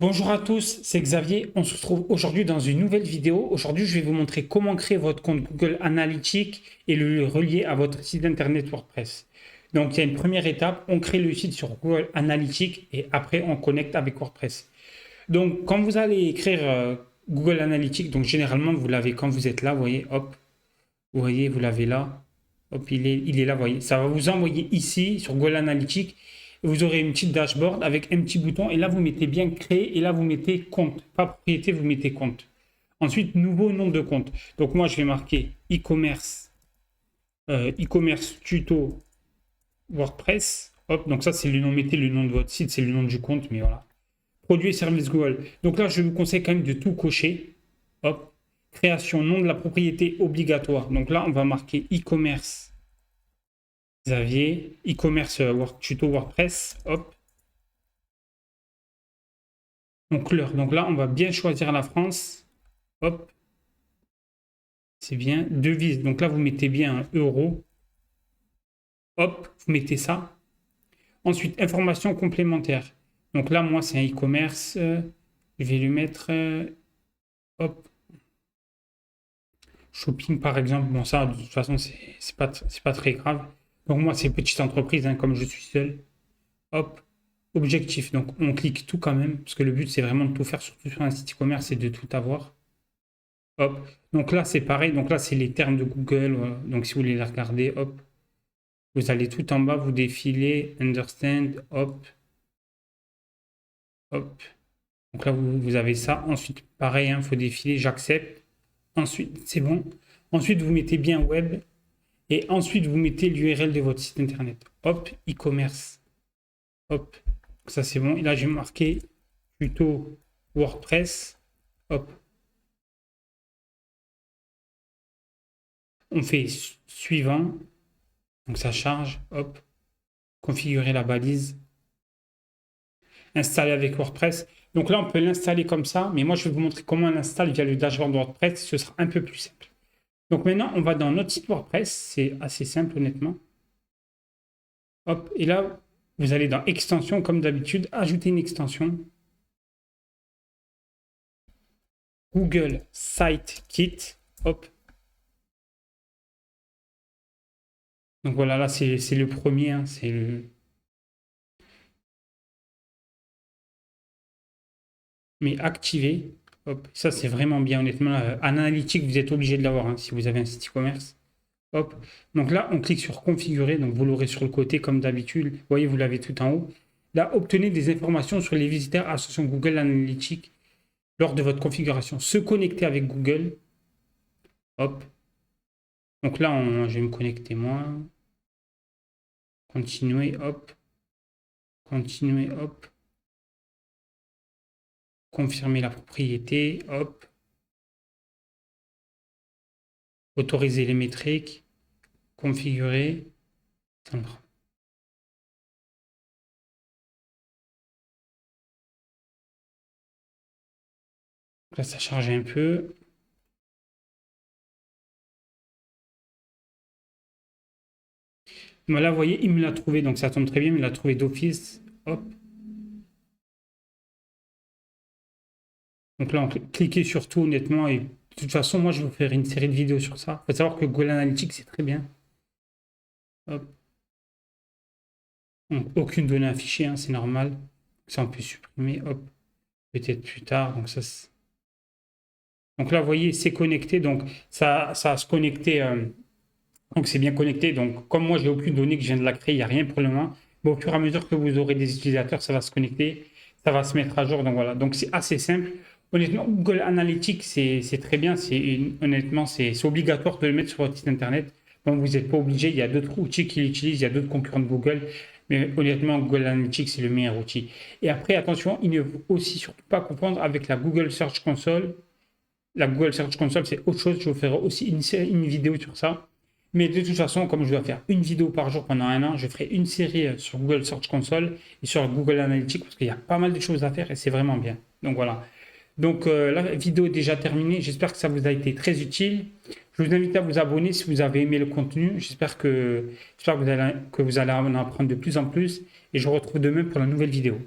Bonjour à tous, c'est Xavier. On se retrouve aujourd'hui dans une nouvelle vidéo. Aujourd'hui, je vais vous montrer comment créer votre compte Google Analytics et le relier à votre site internet WordPress. Donc, il y a une première étape, on crée le site sur Google Analytics et après, on connecte avec WordPress. Donc, quand vous allez écrire Google Analytics, donc généralement, vous l'avez quand vous êtes là, vous voyez, hop, vous voyez, vous l'avez là. Hop, il est là, vous voyez. Ça va vous envoyer ici sur Google Analytics. Vous aurez une petite dashboard avec un petit bouton. Et là, vous mettez bien créer. Et là, vous mettez compte. Pas propriété, vous mettez compte. Ensuite, nouveau nom de compte. Donc, moi, je vais marquer e-commerce. E-commerce tuto WordPress. Hop, donc ça, c'est le nom. Mettez le nom de votre site. C'est le nom du compte. Mais voilà. Produits et services Google. Donc là, je vous conseille quand même de tout cocher. Hop. Création, nom de la propriété obligatoire. Donc là, on va marquer e-commerce Xavier, e-commerce tuto WordPress. Hop. Donc l'heure. Donc là, on va bien choisir la France. Hop. C'est bien. Devise. Donc là, vous mettez bien un euro. Hop. Vous mettez ça. Ensuite, information complémentaire. Donc là, moi, c'est un e-commerce. Je vais lui mettre. Hop. Shopping, par exemple. Bon, ça, de toute façon, c'est pas très grave. Donc moi, c'est petite entreprise, hein, comme je suis seul. Hop. Objectif. Donc on clique tout quand même, parce que le but, c'est vraiment de tout faire, surtout sur un site e-commerce, et de tout avoir. Hop. Donc là, c'est pareil. Donc là, c'est les termes de Google. Donc si vous voulez les regarder, hop. Vous allez tout en bas, vous défilez, understand, hop. Hop. Donc là, vous avez ça. Ensuite, pareil, il faut défiler, j'accepte. Ensuite, c'est bon. Ensuite, vous mettez bien web. Et ensuite, vous mettez l'URL de votre site internet. Hop, e-commerce. Hop, ça c'est bon. Et là, j'ai marqué tuto WordPress. Hop. On fait suivant. Donc ça charge. Hop. Configurer la balise. Installer avec WordPress. Donc là, on peut l'installer comme ça. Mais moi, je vais vous montrer comment on l'installe via le dashboard de WordPress. Ce sera un peu plus simple. Donc maintenant, on va dans notre site WordPress. C'est assez simple, honnêtement. Hop. Et là, vous allez dans extension, comme d'habitude. Ajouter une extension. Google Site Kit. Hop. Donc voilà, là, c'est le premier. Hein, c'est le... Mais activer. Hop. Ça, c'est vraiment bien, honnêtement. Analytique, vous êtes obligé de l'avoir hein, si vous avez un site e-commerce. Hop. Donc là, on clique sur configurer. Donc vous l'aurez sur le côté, comme d'habitude. Vous voyez, vous l'avez tout en haut. Là, obtenez des informations sur les visiteurs associant Google Analytics lors de votre configuration. Se connecter avec Google. Hop. Donc là, je vais me connecter moi. Continuer, hop. Continuer, hop. Confirmer la propriété, hop. Autoriser les métriques. Configurer. Là, ça charge un peu. Voilà, vous voyez, il me l'a trouvé, donc ça tombe très bien, il me l'a trouvé d'office. Hop. Donc là, on cliquez sur tout, honnêtement. Et de toute façon, moi, je vais vous faire une série de vidéos sur ça. Il faut savoir que Google Analytics, c'est très bien. Hop. Donc, aucune donnée affichée, hein, c'est normal. Ça, on peut supprimer. Hop. Peut-être plus tard. Donc, ça, donc là, vous voyez, c'est connecté. Donc, ça va se connecter. Donc, c'est bien connecté. Donc, comme moi, j'ai aucune donnée que je viens de la créer, il n'y a rien pour le moment. Mais au fur et à mesure que vous aurez des utilisateurs, ça va se connecter. Ça va se mettre à jour. Donc, voilà. Donc, c'est assez simple. Honnêtement, Google Analytics, c'est très bien. Honnêtement, c'est obligatoire de le mettre sur votre site internet. Donc, vous n'êtes pas obligé. Il y a d'autres outils qui l'utilisent. Il y a d'autres concurrents de Google. Mais honnêtement, Google Analytics, c'est le meilleur outil. Et après, attention, il ne faut aussi surtout pas confondre avec la Google Search Console. La Google Search Console, c'est autre chose. Je vous ferai aussi une vidéo sur ça. Mais de toute façon, comme je dois faire une vidéo par jour pendant un an, je ferai une série sur Google Search Console et sur Google Analytics parce qu'il y a pas mal de choses à faire et c'est vraiment bien. Donc voilà. Donc la vidéo est déjà terminée. J'espère que ça vous a été très utile. Je vous invite à vous abonner si vous avez aimé le contenu. J'espère que vous allez en apprendre de plus en plus. Et je vous retrouve demain pour la nouvelle vidéo.